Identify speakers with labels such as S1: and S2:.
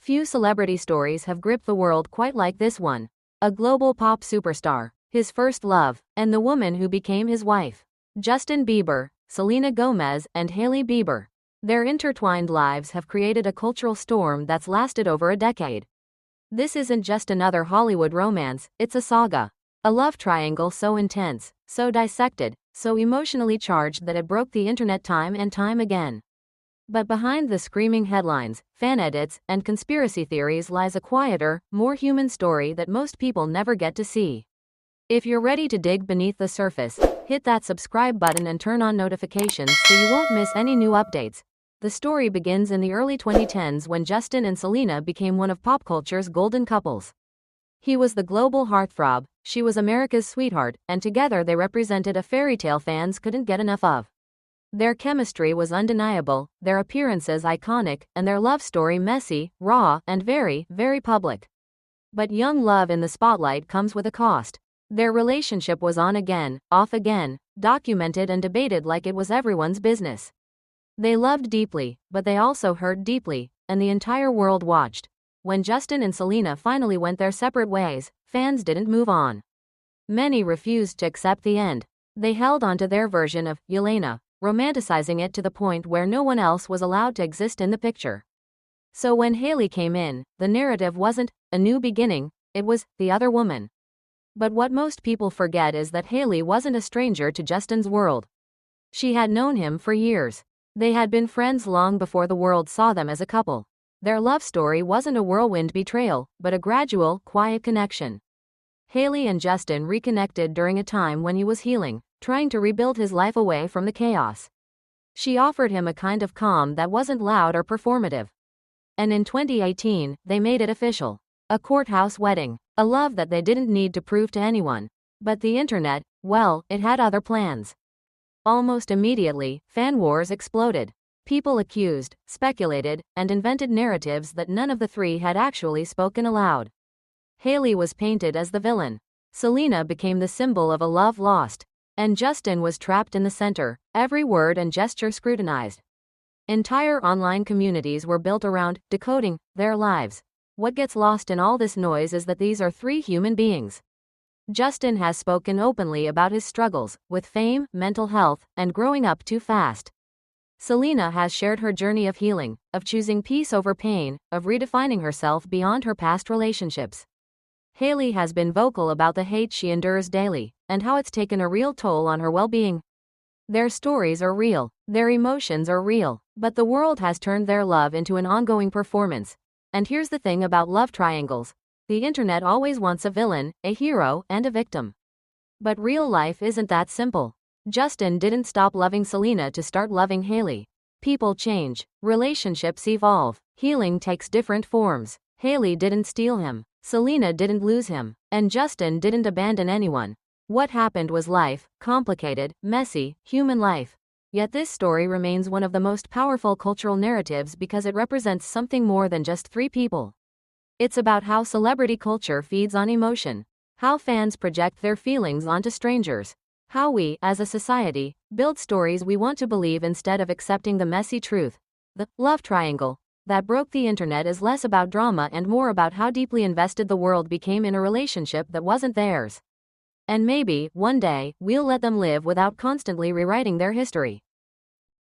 S1: Few celebrity stories have gripped the world quite like this one. A global pop superstar, his first love, and the woman who became his wife. Justin Bieber, Selena Gomez, and Hailey Bieber. Their intertwined lives have created a cultural storm that's lasted over a decade. This isn't just another Hollywood romance, it's a saga. A love triangle so intense, so dissected, so emotionally charged that it broke the internet time and time again. But behind the screaming headlines, fan edits, and conspiracy theories lies a quieter, more human story that most people never get to see. If you're ready to dig beneath the surface, hit that subscribe button and turn on notifications so you won't miss any new updates. The story begins in the early 2010s when Justin and Selena became one of pop culture's golden couples. He was the global heartthrob, she was America's sweetheart, and together they represented a fairy tale fans couldn't get enough of. Their chemistry was undeniable, their appearances iconic, and their love story messy, raw, and very, very public. But young love in the spotlight comes with a cost. Their relationship was on again, off again, documented and debated like it was everyone's business. They loved deeply, but they also hurt deeply, and the entire world watched. When Justin and Selena finally went their separate ways, fans didn't move on. Many refused to accept the end. They held on to their version of Yelena, romanticizing it to the point where no one else was allowed to exist in the picture. So when Hailey came in, the narrative wasn't a new beginning, it was the other woman. But what most people forget is that Hailey wasn't a stranger to Justin's world. She had known him for years. They had been friends long before the world saw them as a couple. Their love story wasn't a whirlwind betrayal, but a gradual, quiet connection. Hailey and Justin reconnected during a time when he was healing, trying to rebuild his life away from the chaos. She offered him a kind of calm that wasn't loud or performative. And in 2018, they made it official. A courthouse wedding, a love that they didn't need to prove to anyone. But the internet, well, it had other plans. Almost immediately, fan wars exploded. People accused, speculated, and invented narratives that none of the three had actually spoken aloud. Hailey was painted as the villain. Selena became the symbol of a love lost. And Justin was trapped in the center, every word and gesture scrutinized. Entire online communities were built around decoding their lives. What gets lost in all this noise is that these are three human beings. Justin has spoken openly about his struggles with fame, mental health, and growing up too fast. Selena has shared her journey of healing, of choosing peace over pain, of redefining herself beyond her past relationships. Hailey has been vocal about the hate she endures daily, and how it's taken a real toll on her well-being. Their stories are real, their emotions are real, but the world has turned their love into an ongoing performance. And here's the thing about love triangles. The internet always wants a villain, a hero, and a victim. But real life isn't that simple. Justin didn't stop loving Selena to start loving Hailey. People change, relationships evolve, healing takes different forms. Hailey didn't steal him, Selena didn't lose him, and Justin didn't abandon anyone. What happened was life, complicated, messy, human life. Yet this story remains one of the most powerful cultural narratives because it represents something more than just three people. It's about how celebrity culture feeds on emotion, how fans project their feelings onto strangers, how we, as a society, build stories we want to believe instead of accepting the messy truth. The love triangle that broke the internet is less about drama and more about how deeply invested the world became in a relationship that wasn't theirs. And maybe, one day, we'll let them live without constantly rewriting their history.